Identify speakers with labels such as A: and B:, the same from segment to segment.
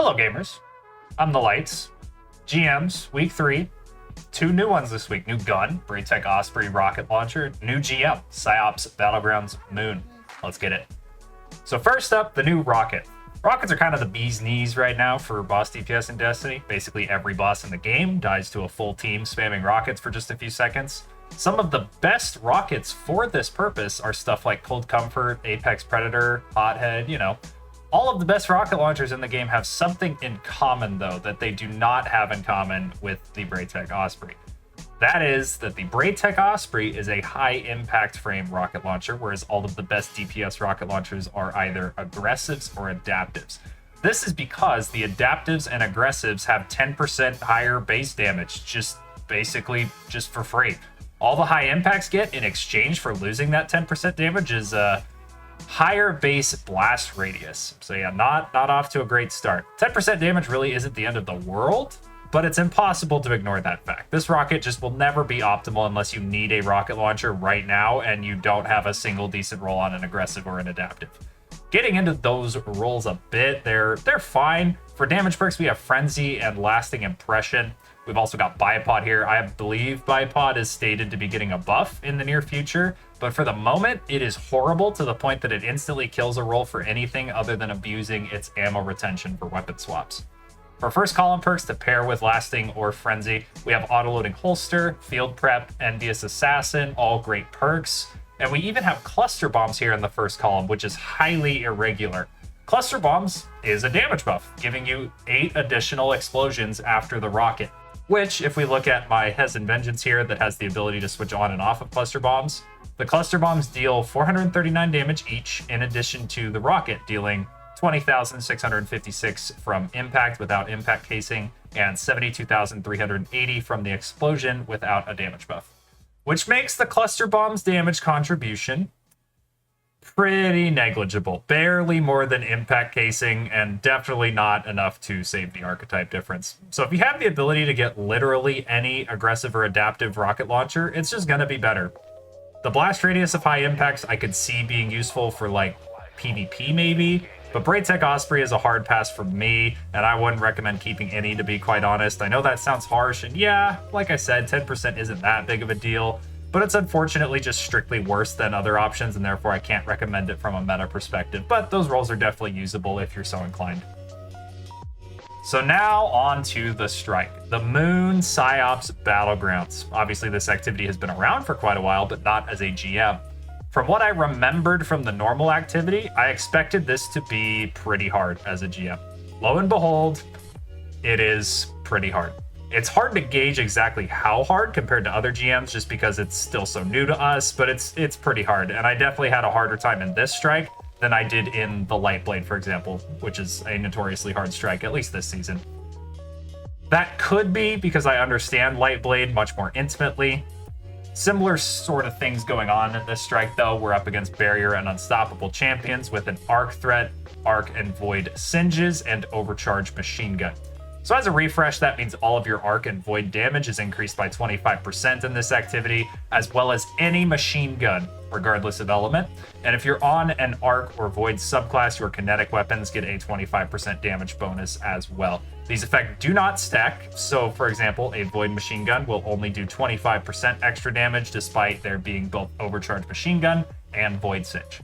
A: Hello, gamers. I'm the Lights. GMs, week 3. 2 new ones this week. New gun, Braytech Osprey rocket launcher. New GM, Psi Ops Moon. Let's get it. So first up, the new rocket. Rockets are kind of the bee's knees right now for boss DPS in Destiny. Basically every boss in the game dies to a full team spamming rockets for just a few seconds. Some of the best rockets for this purpose are stuff like Cold Comfort, Apex Predator, Hothead, All of the best rocket launchers in the game have something in common, though, that they do not have in common with the Braytech Osprey. That is that the Braytech Osprey is a high-impact frame rocket launcher, whereas all of the best DPS rocket launchers are either aggressives or adaptives. This is because the adaptives and aggressives have 10% higher base damage, just for free. All the high impacts get in exchange for losing that 10% damage is higher base blast radius. So yeah, not off to a great start. 10% damage really isn't the end of the world, but it's impossible to ignore that fact. This rocket just will never be optimal unless you need a rocket launcher right now and you don't have a single decent roll on an aggressive or an adaptive. Getting into those rolls a bit, they're fine. For damage perks, we have Frenzy and Lasting Impression. We've also got Bipod here. I believe Bipod is stated to be getting a buff in the near future, but for the moment, it is horrible to the point that it instantly kills a roll for anything other than abusing its ammo retention for weapon swaps. For first column perks to pair with Lasting or Frenzy, we have Autoloading Holster, Field Prep, Envious Assassin, all great perks. And we even have Cluster Bombs here in the first column, which is highly irregular. Cluster Bombs is a damage buff, giving you 8 additional explosions after the rocket. Which, if we look at my Hez and Vengeance here that has the ability to switch on and off of Cluster Bombs, the Cluster Bombs deal 439 damage each, in addition to the rocket dealing 20,656 from impact without impact casing, and 72,380 from the explosion without a damage buff. Which makes the Cluster Bombs damage contribution pretty negligible. Barely more than impact casing, and definitely not enough to save the archetype difference. So if you have the ability to get literally any aggressive or adaptive rocket launcher, it's just gonna be better. The blast radius of high impacts I could see being useful for like PvP maybe, but Braytech Osprey is a hard pass for me, and I wouldn't recommend keeping any, to be quite honest. I know that sounds harsh, and yeah, like I said, 10% isn't that big of a deal, but it's unfortunately just strictly worse than other options, and therefore I can't recommend it from a meta perspective, but those rolls are definitely usable if you're so inclined. So now on to the strike, the Moon Psi Ops Battlegrounds. Obviously this activity has been around for quite a while, but not as a GM. From what I remembered from the normal activity, I expected this to be pretty hard as a GM. Lo and behold, it is pretty hard. It's hard to gauge exactly how hard compared to other GMs just because it's still so new to us, but it's pretty hard. And I definitely had a harder time in this strike than I did in the Lightblade, for example, which is a notoriously hard strike, at least this season. That could be because I understand Lightblade much more intimately. Similar sort of things going on in this strike, though. We're up against Barrier and Unstoppable champions with an Arc threat, Arc and Void singes, and Overcharge machine gun. So as a refresh, that means all of your Arc and Void damage is increased by 25% in this activity, as well as any machine gun, regardless of element. And if you're on an Arc or Void subclass, your kinetic weapons get a 25% damage bonus as well. These effects do not stack, so for example, a Void machine gun will only do 25% extra damage despite there being both Overcharge machine gun and Void singe.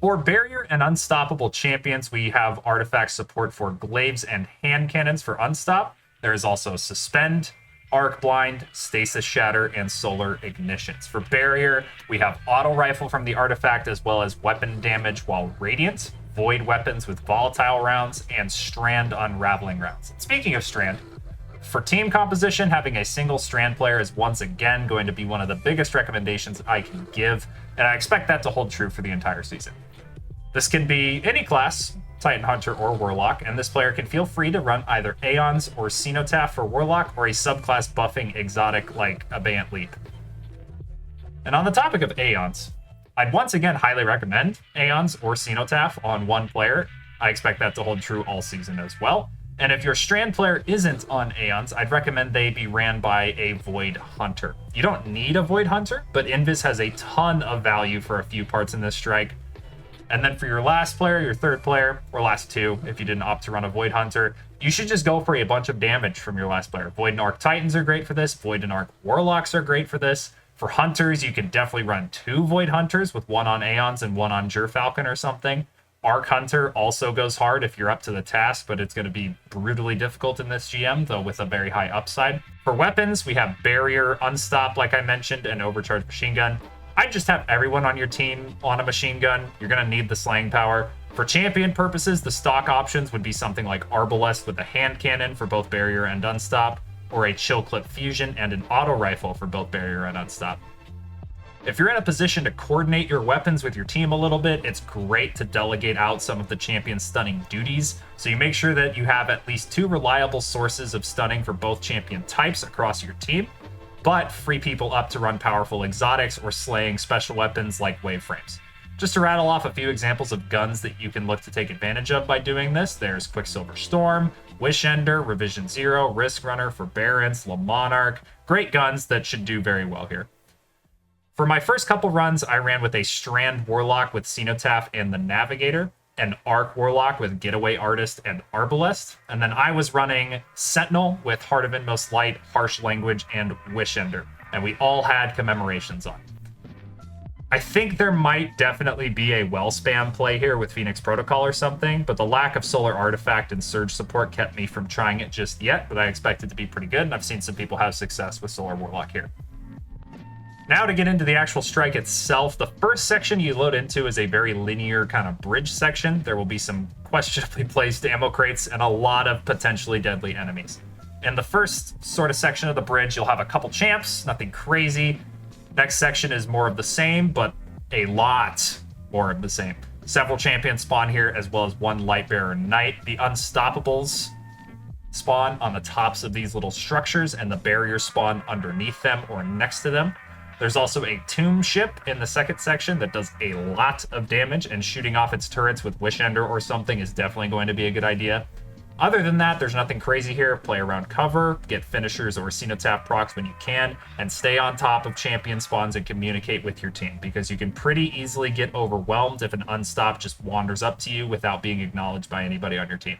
A: For Barrier and Unstoppable champions, we have artifact support for glaives and hand cannons for Unstop. There is also Suspend, Arc Blind, Stasis Shatter, and Solar Ignitions. For Barrier, we have Auto Rifle from the artifact, as well as weapon damage while radiant, Void weapons with volatile rounds, and Strand unraveling rounds. Speaking of Strand, for team composition, having a single Strand player is once again going to be one of the biggest recommendations I can give, and I expect that to hold true for the entire season. This can be any class, Titan Hunter or Warlock, and this player can feel free to run either Aeons or Cenotaph for Warlock, or a subclass buffing exotic like Abeyant Leap. And on the topic of Aeons, I'd once again highly recommend Aeons or Cenotaph on one player. I expect that to hold true all season as well. And if your Strand player isn't on Aeons, I'd recommend they be ran by a Void Hunter. You don't need a Void Hunter, but Invis has a ton of value for a few parts in this strike. And then for your last player, your third player, or last two, if you didn't opt to run a Void Hunter, you should just go for a bunch of damage from your last player. Void and Arc Titans are great for this. Void and Arc Warlocks are great for this. For Hunters, you can definitely run 2 Void Hunters with one on Aeons and one on Gerfalcon or something. Arc Hunter also goes hard if you're up to the task, but it's going to be brutally difficult in this GM, though with a very high upside. For weapons, we have Barrier, Unstop, like I mentioned, and Overcharged Machine Gun. I'd just have everyone on your team on a machine gun. You're going to need the slaying power. For champion purposes, the stock options would be something like Arbalest with a hand cannon for both Barrier and Unstop, or a Chill Clip Fusion and an auto rifle for both Barrier and Unstop. If you're in a position to coordinate your weapons with your team a little bit, it's great to delegate out some of the champion stunning duties. So you make sure that you have at least 2 reliable sources of stunning for both champion types across your team, but free people up to run powerful exotics or slaying special weapons like wave frames. Just to rattle off a few examples of guns that you can look to take advantage of by doing this, there's Quicksilver Storm, Wish Ender, Revision Zero, Risk Runner for Barons, Le Monarch. Great guns that should do very well here. For my first couple runs, I ran with a Strand Warlock with Cenotaph and the Navigator, an Arc Warlock with Getaway Artist and Arbalest, and then I was running Sentinel with Heart of Inmost Light, Harsh Language, and Wish Ender, and we all had commemorations on. I think there might definitely be a well spam play here with Phoenix Protocol or something, but the lack of Solar Artifact and Surge support kept me from trying it just yet, but I expect it to be pretty good, and I've seen some people have success with Solar Warlock here. Now to get into the actual strike itself, the first section you load into is a very linear kind of bridge section. There will be some questionably placed ammo crates and a lot of potentially deadly enemies. In the first sort of section of the bridge, you'll have a couple champs, nothing crazy. Next section is more of the same, but a lot more of the same. Several champions spawn here, as well as 1 Lightbearer Knight. The Unstoppables spawn on the tops of these little structures, and the barriers spawn underneath them or next to them. There's also a tomb ship in the second section that does a lot of damage, and shooting off its turrets with Wish Ender or something is definitely going to be a good idea. Other than that, there's nothing crazy here. Play around cover, get finishers or Cenotaph procs when you can, and stay on top of champion spawns and communicate with your team, because you can pretty easily get overwhelmed if an Unstop just wanders up to you without being acknowledged by anybody on your team.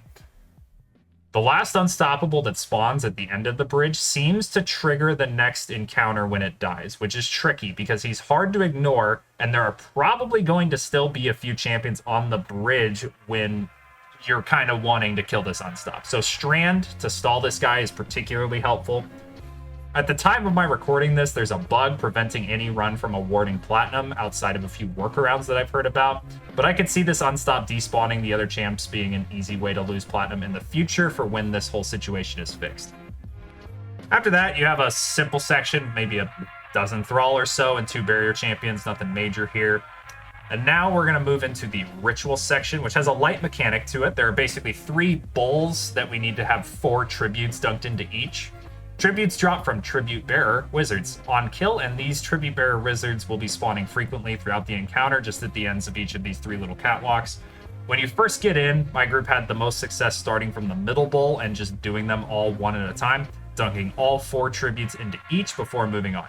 A: The last Unstoppable that spawns at the end of the bridge seems to trigger the next encounter when it dies, which is tricky because he's hard to ignore, and there are probably going to still be a few champions on the bridge when you're kind of wanting to kill this Unstop. So Strand to stall this guy is particularly helpful. At the time of my recording this, there's a bug preventing any run from awarding platinum outside of a few workarounds that I've heard about, but I could see this Unstop despawning the other champs being an easy way to lose platinum in the future for when this whole situation is fixed. After that, you have a simple section, maybe a dozen Thrall or so and 2 barrier champions, nothing major here. And now we're going to move into the ritual section, which has a light mechanic to it. There are basically 3 bowls that we need to have 4 tributes dunked into each. Tributes drop from Tribute Bearer Wizards on kill, and these Tribute Bearer Wizards will be spawning frequently throughout the encounter, just at the ends of each of these 3 little catwalks. When you first get in, my group had the most success starting from the middle bowl and just doing them all one at a time, dunking all 4 tributes into each before moving on.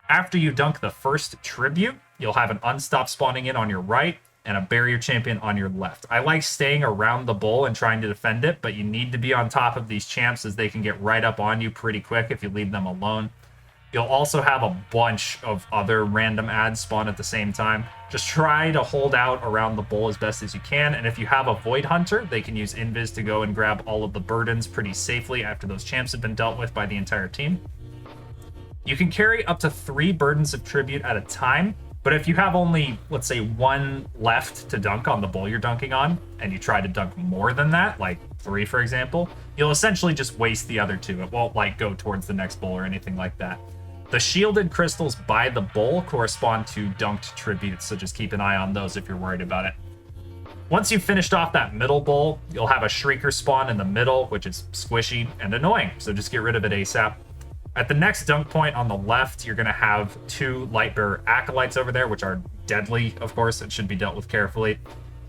A: After you dunk the first tribute, you'll have an Unstop spawning in on your right and a barrier champion on your left. I like staying around the bowl and trying to defend it, but you need to be on top of these champs as they can get right up on you pretty quick if you leave them alone. You'll also have a bunch of other random ads spawn at the same time. Just try to hold out around the bowl as best as you can, and if you have a Void Hunter, they can use Invis to go and grab all of the burdens pretty safely after those champs have been dealt with by the entire team. You can carry up to 3 burdens of tribute at a time, but if you have only, let's say, 1 left to dunk on the bowl you're dunking on, and you try to dunk more than that, like 3 for example, you'll essentially just waste the other 2. It won't like go towards the next bowl or anything like that. The shielded crystals by the bowl correspond to dunked tributes, so just keep an eye on those if you're worried about it. Once you've finished off that middle bowl, you'll have a Shrieker spawn in the middle, which is squishy and annoying, so just get rid of it ASAP. At the next dunk point on the left, you're going to have 2 Lightbearer Acolytes over there, which are deadly, of course. It should be dealt with carefully.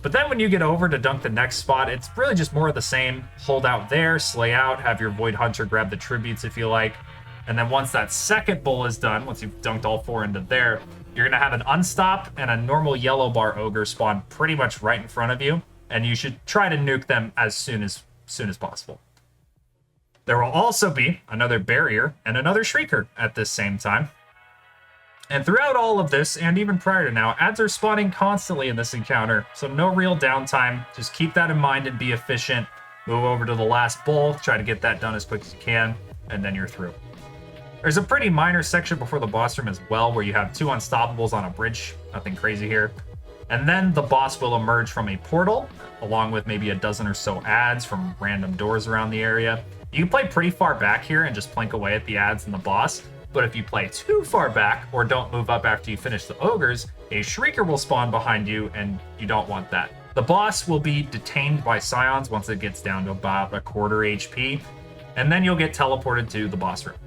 A: But then when you get over to dunk the next spot, it's really just more of the same. Hold out there, slay out, have your Void Hunter grab the tributes if you like. And then once that second bowl is done, once you've dunked all 4 into there, you're going to have an Unstop and a normal yellow bar ogre spawn pretty much right in front of you, and you should try to nuke them as soon as possible. There will also be another barrier and another shrieker at this same time. And throughout all of this, and even prior to now, adds are spawning constantly in this encounter, so no real downtime. Just keep that in mind and be efficient. Move over to the last bull, try to get that done as quick as you can, and then you're through. There's a pretty minor section before the boss room as well, where you have 2 unstoppables on a bridge. Nothing crazy here. And then the boss will emerge from a portal, along with maybe a dozen or so adds from random doors around the area. You can play pretty far back here and just plink away at the adds and the boss, but if you play too far back or don't move up after you finish the ogres, a shrieker will spawn behind you, and you don't want that. The boss will be detained by scions once it gets down to about a quarter HP, and then you'll get teleported to the boss room.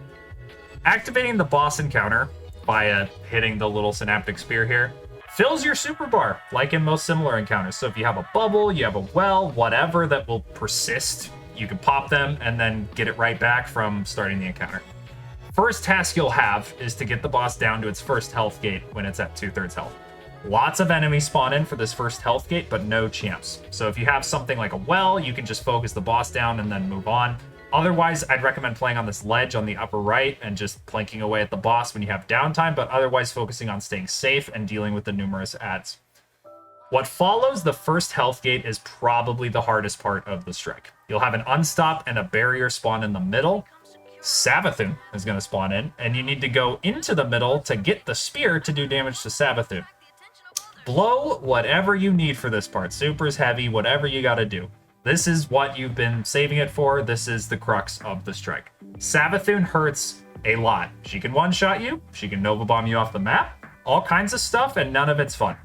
A: Activating the boss encounter via hitting the little synaptic spear here fills your super bar, like in most similar encounters. So if you have a bubble, you have a well, whatever that will persist, you can pop them and then get it right back from starting the encounter. First task you'll have is to get the boss down to its first health gate when it's at 2/3 health. Lots of enemies spawn in for this first health gate, but no champs. So if you have something like a well, you can just focus the boss down and then move on. Otherwise, I'd recommend playing on this ledge on the upper right and just plinking away at the boss when you have downtime, but otherwise focusing on staying safe and dealing with the numerous adds. What follows the first health gate is probably the hardest part of the strike. You'll have an unstop and a barrier spawn in the middle. Savathun is going to spawn in, and you need to go into the middle to get the spear to do damage to Savathun. Blow whatever you need for this part. Supers, heavy, whatever you got to do. This is what you've been saving it for. This is the crux of the strike. Savathun hurts a lot. She can one-shot you. She can Nova Bomb you off the map. All kinds of stuff, and none of it's fun.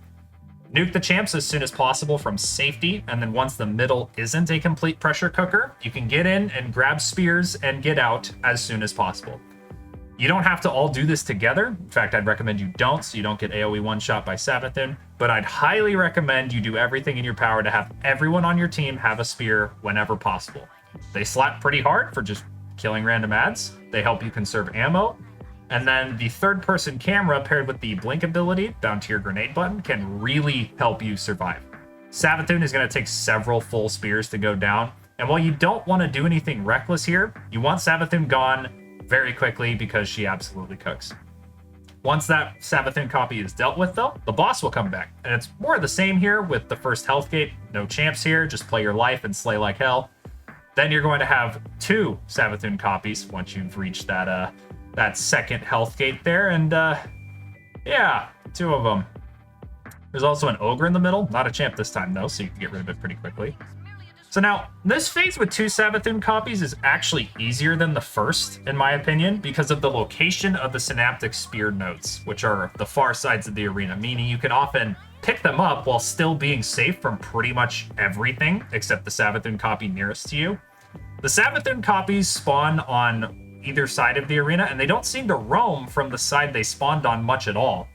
A: Nuke the champs as soon as possible from safety, and then once the middle isn't a complete pressure cooker, you can get in and grab spears and get out as soon as possible. You don't have to all do this together. In fact, I'd recommend you don't, so you don't get AoE one-shot by Savathun, but I'd highly recommend you do everything in your power to have everyone on your team have a spear whenever possible. They slap pretty hard for just killing random adds. They help you conserve ammo. And then the third-person camera paired with the blink ability down to your grenade button can really help you survive. Savathun is going to take several full spears to go down, and while you don't want to do anything reckless here, you want Savathun gone very quickly because she absolutely cooks. Once that Savathun copy is dealt with, though, the boss will come back. And it's more of the same here with the first health gate. No champs here, just play your life and slay like hell. Then you're going to have 2 Savathun copies once you've reached that second health gate there. And yeah, 2 of them. There's also an ogre in the middle. Not a champ this time, though, so you can get rid of it pretty quickly. So now, this phase with 2 Savathun copies is actually easier than the first, in my opinion, because of the location of the synaptic spear nodes, which are the far sides of the arena, meaning you can often pick them up while still being safe from pretty much everything except the Savathun copy nearest to you. The Savathun copies spawn on either side of the arena, and they don't seem to roam from the side they spawned on much at all.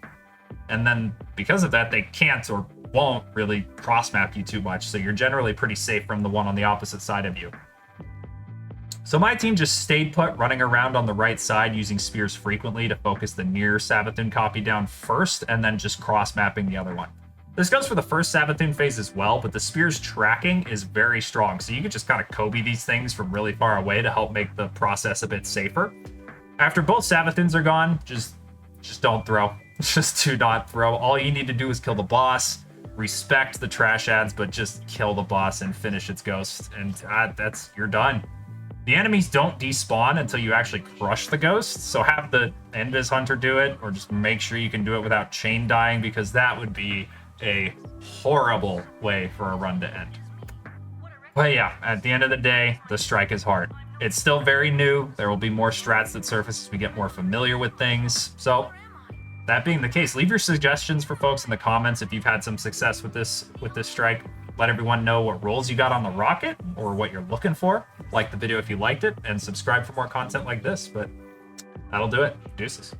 A: And then, because of that, they can't or won't really cross-map you too much, so you're generally pretty safe from the one on the opposite side of you. So my team just stayed put, running around on the right side, using spears frequently to focus the near Savathun copy down first, and then just cross-mapping the other one. This goes for the first Savathun phase as well, but the spear's tracking is very strong, so you can just kind of Kobe these things from really far away to help make the process a bit safer. After both Savathuns are gone, just don't throw. Just do not throw. All you need to do is kill the boss, respect the trash adds, but just kill the boss and finish its ghost, and you're done. The enemies don't despawn until you actually crush the ghost, so have the Invis Hunter do it, or just make sure you can do it without chain dying, because that would be a horrible way for a run to end. But yeah, at the end of the day, the strike is hard. It's still very new. There will be more strats that surface as we get more familiar with things. So that being the case, leave your suggestions for folks in the comments if you've had some success with this strike. Let everyone know what rolls you got on the rocket or what you're looking for. Like the video if you liked it, and subscribe for more content like this. But that'll do it. Deuces.